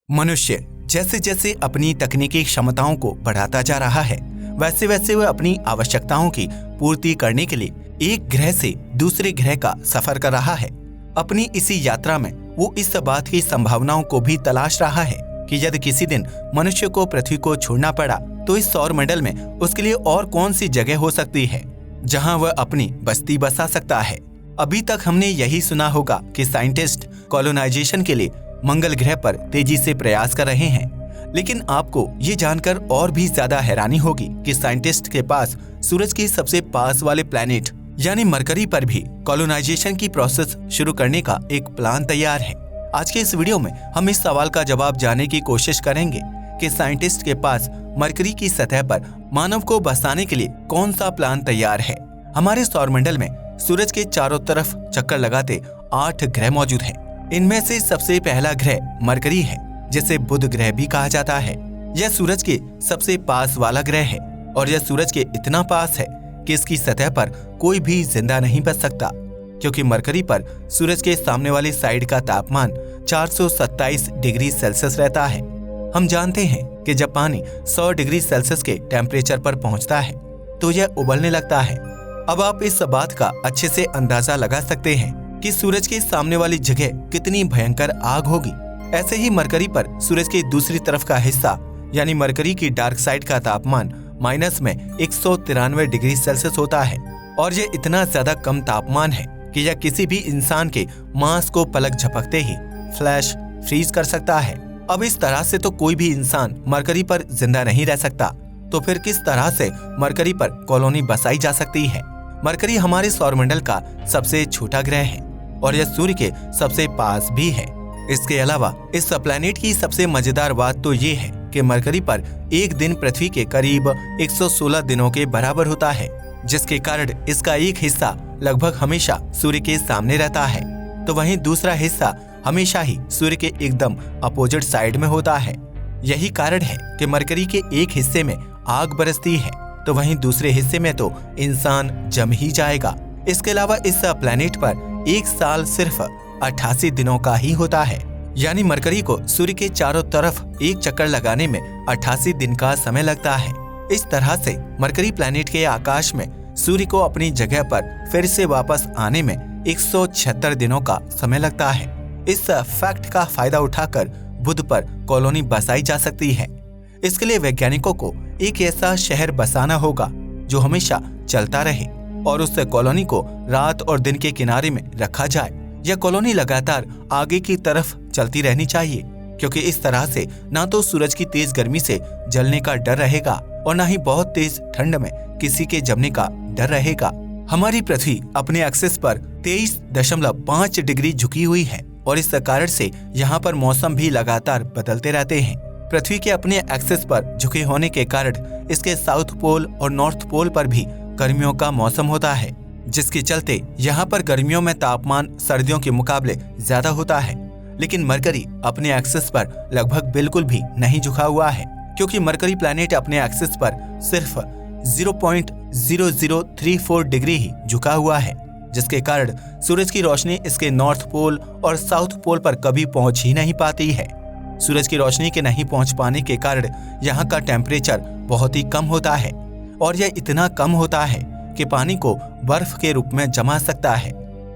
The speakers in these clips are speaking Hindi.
मनुष्य जैसे जैसे अपनी तकनीकी क्षमताओं को बढ़ाता जा रहा है, वैसे वैसे वह अपनी आवश्यकताओं की पूर्ति करने के लिए एक ग्रह से दूसरे ग्रह का सफर कर रहा है। अपनी इसी यात्रा में वो इस बात की संभावनाओं को भी तलाश रहा है कि यदि किसी दिन मनुष्य को पृथ्वी को छोड़ना पड़ा तो इस सौर मंडल में उसके लिए और कौन सी जगह हो सकती है जहां वह अपनी बस्ती बसा सकता है। अभी तक हमने यही सुना होगा कि साइंटिस्ट कॉलोनाइजेशन के लिए मंगल ग्रह पर तेजी से प्रयास कर रहे हैं, लेकिन आपको ये जानकर और भी ज्यादा हैरानी होगी कि साइंटिस्ट के पास सूरज के सबसे पास वाले प्लैनेट यानी मरकरी पर भी कॉलोनाइजेशन की प्रोसेस शुरू करने का एक प्लान तैयार है। आज के इस वीडियो में हम इस सवाल का जवाब जानने की कोशिश करेंगे कि साइंटिस्ट के पास मरकरी की सतह पर मानव को बसाने के लिए कौन सा प्लान तैयार है। हमारे सौरमंडल में सूरज के चारों तरफ चक्कर लगाते 8 ग्रह मौजूद हैं। इनमें से सबसे पहला ग्रह मरकरी है, जिसे बुध ग्रह भी कहा जाता है। यह सूरज के सबसे पास वाला ग्रह है और यह सूरज के इतना पास है कि इसकी सतह पर कोई भी जिंदा नहीं बच सकता, क्योंकि मरकरी पर सूरज के सामने वाली साइड का तापमान 427 डिग्री सेल्सियस रहता है। हम जानते हैं कि जब पानी 100 डिग्री सेल्सियस के टेम्परेचर पर पहुंचता है तो यह उबलने लगता है। अब आप इस बात का अच्छे से अंदाजा लगा सकते हैं कि सूरज के सामने वाली जगह कितनी भयंकर आग होगी। ऐसे ही मरकरी पर सूरज के दूसरी तरफ का हिस्सा यानी मरकरी की डार्क साइड का तापमान माइनस में 193 डिग्री सेल्सियस होता है और यह इतना ज्यादा कम तापमान है कि यह किसी भी इंसान के मांस को पलक झपकते ही फ्लैश फ्रीज कर सकता है। अब इस तरह से तो कोई भी इंसान मरकरी पर जिंदा नहीं रह सकता, तो फिर किस तरह से मरकरी पर कॉलोनी बसाई जा सकती है। मरकरी हमारे सौरमंडल का सबसे छोटा ग्रह है और यह सूर्य के सबसे पास भी है। इसके अलावा इस प्लैनेट की सबसे मजेदार बात तो ये है कि मरकरी पर एक दिन पृथ्वी के करीब 116 दिनों के बराबर होता है, जिसके कारण इसका एक हिस्सा लगभग हमेशा सूर्य के सामने रहता है, तो वहीं दूसरा हिस्सा हमेशा ही सूर्य के एकदम अपोजिट साइड में होता है। यही कारण है कि मरकरी के एक हिस्से में आग बरसती है तो वहीं दूसरे हिस्से में तो इंसान जम ही जाएगा। इसके अलावा इस प्लैनेट पर एक साल सिर्फ 88 दिनों का ही होता है, यानी मरकरी को सूर्य के चारों तरफ एक चक्कर लगाने में 88 दिन का समय लगता है। इस तरह से मरकरी प्लैनेट के आकाश में सूर्य को अपनी जगह पर फिर से वापस आने में 176 दिनों का समय लगता है। इस फैक्ट का फायदा उठाकर बुध पर कॉलोनी बसाई जा सकती है। इसके लिए वैज्ञानिकों को एक ऐसा शहर बसाना होगा जो हमेशा चलता रहे और उस कॉलोनी को रात और दिन के किनारे में रखा जाए। यह कॉलोनी लगातार आगे की तरफ चलती रहनी चाहिए, क्योंकि इस तरह से ना तो सूरज की तेज गर्मी से जलने का डर रहेगा और ना ही बहुत तेज ठंड में किसी के जमने का डर रहेगा। हमारी पृथ्वी अपने एक्सिस पर 23.5 डिग्री झुकी हुई है और इस कारण से यहाँ पर मौसम भी लगातार बदलते रहते हैं। पृथ्वी के अपने एक्सिस पर झुके होने के कारण इसके साउथ पोल और नॉर्थ पोल पर भी गर्मियों का मौसम होता है, जिसके चलते यहाँ पर गर्मियों में तापमान सर्दियों के मुकाबले ज्यादा होता है। लेकिन मरकरी अपने एक्सिस पर लगभग बिल्कुल भी नहीं झुका हुआ है, क्योंकि मरकरी प्लैनेट अपने एक्सिस पर सिर्फ 0.0034 डिग्री ही झुका हुआ है, जिसके कारण सूरज की रोशनी इसके नॉर्थ पोल और साउथ पोल पर कभी पहुंच ही नहीं पाती है। सूरज की रोशनी के नहीं पहुंच पाने के कारण यहाँ का टेम्परेचर बहुत ही कम होता है और यह इतना कम होता है कि पानी को बर्फ के रूप में जमा सकता है।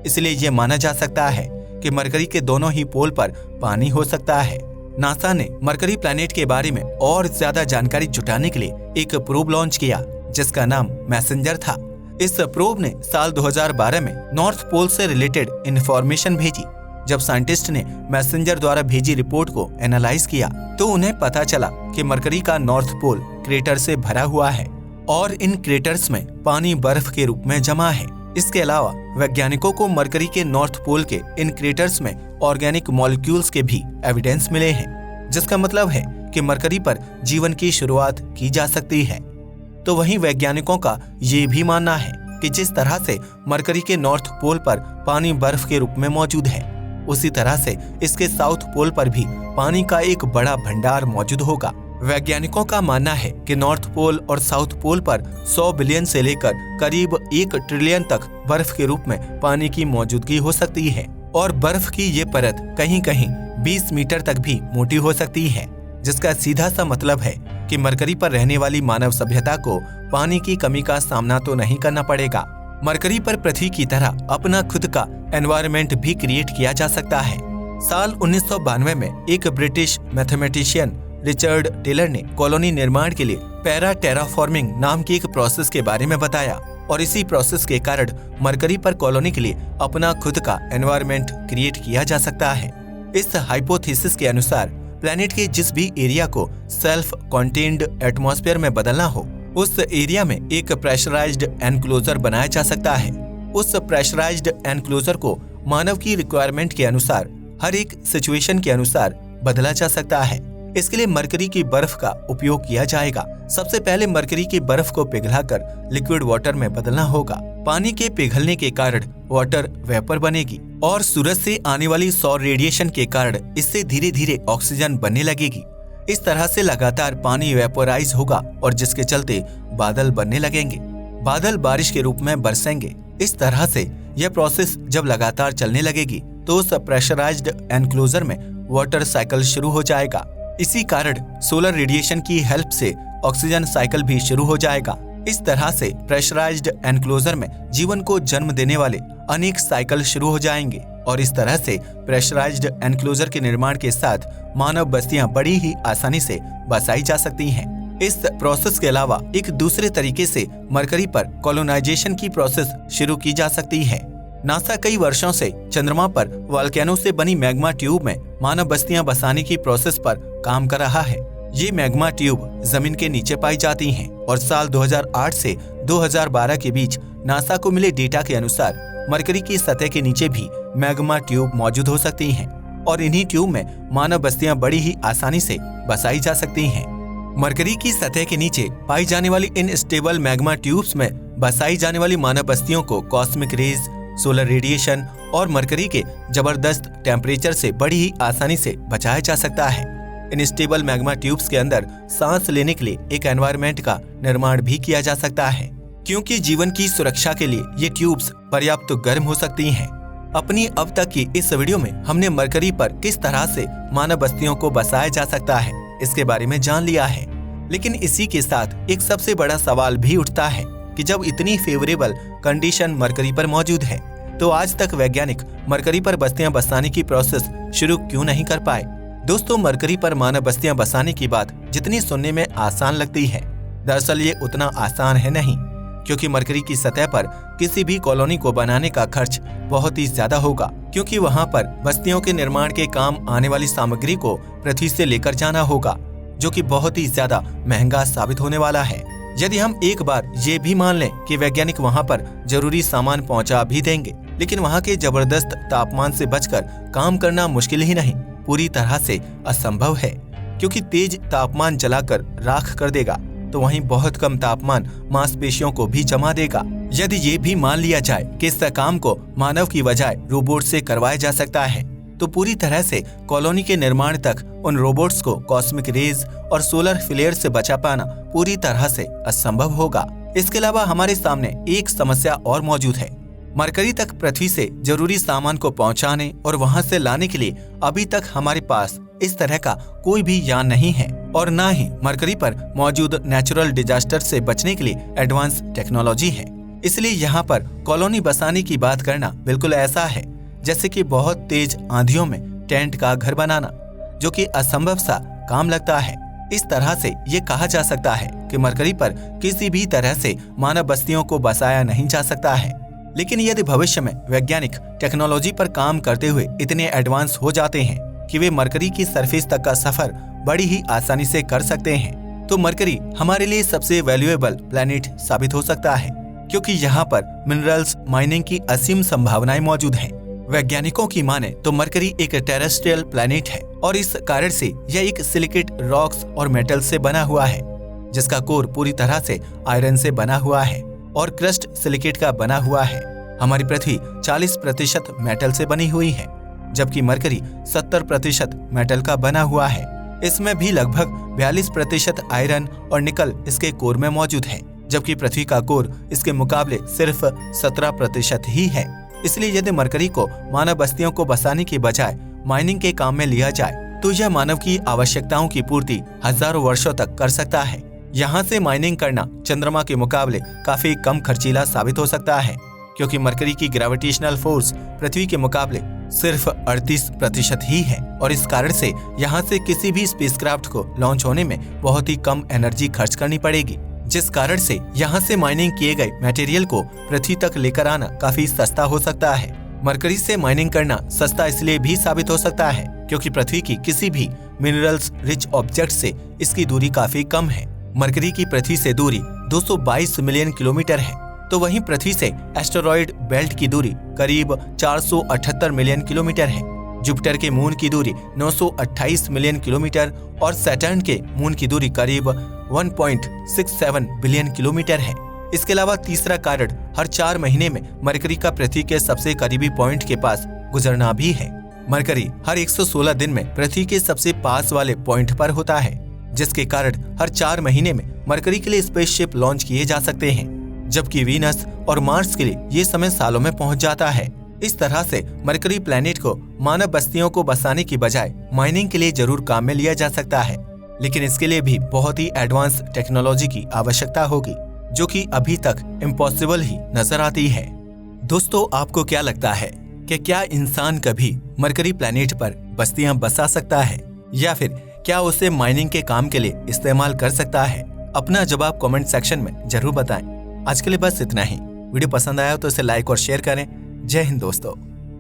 इसलिए यह माना जा सकता है कि मरकरी के दोनों ही पोल पर पानी हो सकता है। नासा ने मरकरी प्लैनेट के बारे में और ज्यादा जानकारी जुटाने के लिए एक प्रोब लॉन्च किया, जिसका नाम मैसेंजर था। इस प्रोब ने साल 2012 में नॉर्थ पोल से रिलेटेड इंफॉर्मेशन भेजी। जब साइंटिस्ट ने मैसेंजर द्वारा भेजी रिपोर्ट को एनालाइज किया तो उन्हें पता चला कि मरकरी का नॉर्थ पोल क्रेटर से भरा हुआ है और इन क्रेटर्स में पानी बर्फ के रूप में जमा है। इसके अलावा वैज्ञानिकों को मरकरी के नॉर्थ पोल के इन क्रेटर्स में ऑर्गेनिक मॉलिक्यूल्स के भी एविडेंस मिले हैं, जिसका मतलब है कि मरकरी पर जीवन की शुरुआत की जा सकती है। तो वहीं वैज्ञानिकों का ये भी मानना है कि जिस तरह से मरकरी के नॉर्थ पोल पर पानी बर्फ के रूप में मौजूद है, उसी तरह से इसके साउथ पोल पर भी पानी का एक बड़ा भंडार मौजूद होगा। वैज्ञानिकों का मानना है कि नॉर्थ पोल और साउथ पोल पर 100 बिलियन से लेकर करीब 1 ट्रिलियन तक बर्फ के रूप में पानी की मौजूदगी हो सकती है और बर्फ की ये परत कहीं कहीं 20 मीटर तक भी मोटी हो सकती है, जिसका सीधा सा मतलब है कि मरकरी पर रहने वाली मानव सभ्यता को पानी की कमी का सामना तो नहीं करना पड़ेगा। मरकरी पर पृथ्वी की तरह अपना खुद का एनवायरनमेंट भी क्रिएट किया जा सकता है। साल 1992 में एक ब्रिटिश मैथमेटिशियन रिचर्ड टेलर ने कॉलोनी निर्माण के लिए पैरा टेराफॉर्मिंग नाम की एक प्रोसेस के बारे में बताया और इसी प्रोसेस के कारण मरकरी पर कॉलोनी के लिए अपना खुद का एनवायरनमेंट क्रिएट किया जा सकता है। इस हाइपोथेसिस के अनुसार प्लैनेट के जिस भी एरिया को सेल्फ कंटेन्ड एटमॉस्फेयर में बदलना हो, उस एरिया में एक प्रेशराइज्ड एनक्लोजर बनाया जा सकता है। उस प्रेशराइज्ड एनक्लोजर को मानव की रिक्वायरमेंट के अनुसार हर एक सिचुएशन के अनुसार बदला जा सकता है। इसके लिए मरकरी की बर्फ का उपयोग किया जाएगा। सबसे पहले मरकरी की बर्फ को पिघलाकर लिक्विड वाटर में बदलना होगा। पानी के पिघलने के कारण वाटर वेपर बनेगी और सूरज से आने वाली सौर रेडिएशन के कारण इससे धीरे धीरे ऑक्सीजन बनने लगेगी। इस तरह से लगातार पानी वेपोराइज होगा और जिसके चलते बादल बनने लगेंगे। बादल बारिश के रूप में बरसेंगे। इस तरह से यह प्रोसेस जब लगातार चलने लगेगी तो उस प्रेशराइज्ड एनक्लोजर में वाटर साइकिल शुरू हो जाएगा। इसी कारण सोलर रेडिएशन की हेल्प से ऑक्सीजन साइकिल भी शुरू हो जाएगा। इस तरह से प्रेशराइज्ड एनक्लोजर में जीवन को जन्म देने वाले अनेक साइकिल शुरू हो जाएंगे और इस तरह से प्रेशराइज्ड एनक्लोजर के निर्माण के साथ मानव बस्तियां बड़ी ही आसानी से बसाई जा सकती हैं। इस प्रोसेस के अलावा एक दूसरे तरीके से मरकरी पर कॉलोनाइजेशन की प्रोसेस शुरू की जा सकती है। नासा कई वर्षों से चंद्रमा पर वोल्केनो से बनी मैग्मा ट्यूब में मानव बस्तियां बसाने की प्रोसेस पर काम कर रहा है। ये मैग्मा ट्यूब जमीन के नीचे पाई जाती हैं और साल 2008 से 2012 के बीच नासा को मिले डेटा के अनुसार मरकरी की सतह के नीचे भी मैग्मा ट्यूब मौजूद हो सकती हैं और इन्हीं ट्यूब में मानव बस्तियां बड़ी ही आसानी से बसाई जा सकती हैं। मरकरी की सतह के नीचे पाई जाने वाली इन स्टेबल मैग्मा ट्यूब्स में बसाई जाने वाली मानव बस्तियों को कॉस्मिक रेज, सोलर रेडिएशन और मरकरी के जबरदस्त टेम्परेचर से बड़ी ही आसानी से बचाया जा सकता है। इन स्टेबल मैग्मा ट्यूब्स के अंदर सांस लेने के लिए एक एनवायरनमेंट का निर्माण भी किया जा सकता है, क्योंकि जीवन की सुरक्षा के लिए ये ट्यूब्स पर्याप्त गर्म हो सकती हैं। अपनी अब तक की इस वीडियो में हमने मरकरी पर किस तरह से मानव बस्तियों को बसाया जा सकता है इसके बारे में जान लिया है, लेकिन इसी के साथ एक सबसे बड़ा सवाल भी उठता है कि जब इतनी फेवरेबल कंडीशन मरकरी पर मौजूद है तो आज तक वैज्ञानिक मरकरी पर बस्तियां बसाने की प्रोसेस शुरू क्यों नहीं कर पाए। दोस्तों, मरकरी पर मानव बस्तियां बसाने की बात जितनी सुनने में आसान लगती है, दरअसल ये उतना आसान है नहीं, क्योंकि मरकरी की सतह पर किसी भी कॉलोनी को बनाने का खर्च बहुत ही ज्यादा होगा, क्योंकि वहां पर बस्तियों के निर्माण के काम आने वाली सामग्री को पृथ्वी से लेकर जाना होगा, जो कि बहुत ही ज्यादा महंगा साबित होने वाला है। यदि हम एक बार ये भी मान लें कि वैज्ञानिक वहां पर जरूरी सामान पहुंचा भी देंगे, लेकिन वहां के जबरदस्त तापमान से बचकर काम करना मुश्किल ही नहीं, पूरी तरह से असंभव है, क्योंकि तेज तापमान जलाकर राख कर देगा तो वहीं बहुत कम तापमान मांसपेशियों को भी जमा देगा। यदि ये भी मान लिया जाए कि इस काम को मानव की बजाय रोबोट से करवाया जा सकता है, तो पूरी तरह से कॉलोनी के निर्माण तक उन रोबोट्स को कॉस्मिक रेज और सोलर फ्लेयर से बचा पाना पूरी तरह से असंभव होगा। इसके अलावा हमारे सामने एक समस्या और मौजूद है। मरकरी तक पृथ्वी से जरूरी सामान को पहुंचाने और वहां से लाने के लिए अभी तक हमारे पास इस तरह का कोई भी यान नहीं है और न ही मरकरी पर मौजूद नेचुरल डिजास्टर से बचने के लिए एडवांस टेक्नोलॉजी है। इसलिए यहाँ पर कॉलोनी बसाने की बात करना बिल्कुल ऐसा है जैसे कि बहुत तेज आंधियों में टेंट का घर बनाना, जो कि असंभव सा काम लगता है। इस तरह से ये कहा जा सकता है कि मरकरी पर किसी भी तरह से मानव बस्तियों को बसाया नहीं जा सकता है। लेकिन यदि भविष्य में वैज्ञानिक टेक्नोलॉजी पर काम करते हुए इतने एडवांस हो जाते हैं कि वे मरकरी की सरफेस तक का सफर बड़ी ही आसानी से कर सकते हैं, तो मरकरी हमारे लिए सबसे वैल्यूएबल प्लैनेट साबित हो सकता है, क्योंकि यहाँ पर मिनरल्स माइनिंग की असीम संभावनाएं मौजूद हैं। वैज्ञानिकों की माने तो मरकरी एक टेरेस्ट्रियल प्लैनेट है और इस कारण से यह एक सिलिकेट रॉक्स और मेटल से बना हुआ है, जिसका कोर पूरी तरह से आयरन से बना हुआ है और क्रस्ट सिलिकेट का बना हुआ है। हमारी पृथ्वी 40% मेटल से बनी हुई है, जबकि मरकरी 70% मेटल का बना हुआ है। इसमें भी लगभग 42% आयरन और निकल इसके कोर में मौजूद है, जबकि पृथ्वी का कोर इसके मुकाबले सिर्फ 17% ही है। इसलिए यदि मरकरी को मानव बस्तियों को बसाने की बजाय माइनिंग के काम में लिया जाए तो यह मानव की आवश्यकताओं की पूर्ति हजारों वर्षों तक कर सकता है। यहाँ से माइनिंग करना चंद्रमा के मुकाबले काफी कम खर्चीला साबित हो सकता है, क्योंकि मरकरी की ग्रेविटेशनल फोर्स पृथ्वी के मुकाबले सिर्फ 38% ही है और इस कारण से यहाँ से किसी भी स्पेसक्राफ्ट को लॉन्च होने में बहुत ही कम एनर्जी खर्च करनी पड़ेगी, जिस कारण से यहाँ से माइनिंग किए गए मटेरियल को पृथ्वी तक लेकर आना काफी सस्ता हो सकता है। मरकरी से माइनिंग करना सस्ता इसलिए भी साबित हो सकता है क्योंकि पृथ्वी की किसी भी मिनरल्स रिच ऑब्जेक्ट से इसकी दूरी काफी कम है। मरकरी की पृथ्वी से दूरी 222 मिलियन किलोमीटर है, तो वहीं पृथ्वी से एस्टेरॉयड बेल्ट की दूरी करीब 478 मिलियन किलोमीटर है। जुपिटर के मून की दूरी 928 मिलियन किलोमीटर और सैटर्न के मून की दूरी करीब 1.67 बिलियन किलोमीटर है। इसके अलावा तीसरा कारण हर 4 महीने में मरकरी का पृथ्वी के सबसे करीबी पॉइंट के पास गुजरना भी है। मरकरी हर 116 दिन में पृथ्वी के सबसे पास वाले पॉइंट पर होता है, जिसके कारण हर 4 महीने में मरकरी के लिए स्पेसशिप लॉन्च किए जा सकते हैं, जबकि वीनस और मार्स के लिए ये समय सालों में पहुंच जाता है। इस तरह से मरकरी प्लेनेट को मानव बस्तियों को बसाने की बजाय माइनिंग के लिए जरूर काम में लिया जा सकता है, लेकिन इसके लिए भी बहुत ही एडवांस टेक्नोलॉजी की आवश्यकता होगी, जो कि अभी तक इम्पॉसिबल ही नजर आती है। दोस्तों, आपको क्या लगता है कि क्या इंसान कभी मरकरी प्लेनेट पर बस्तियां बसा सकता है या फिर क्या उसे माइनिंग के काम के लिए इस्तेमाल कर सकता है? अपना जवाब कमेंट सेक्शन में जरूर बताएं। आज के लिए बस इतना ही। वीडियो पसंद आया तो इसे लाइक और शेयर करें। जय हिंद दोस्तों।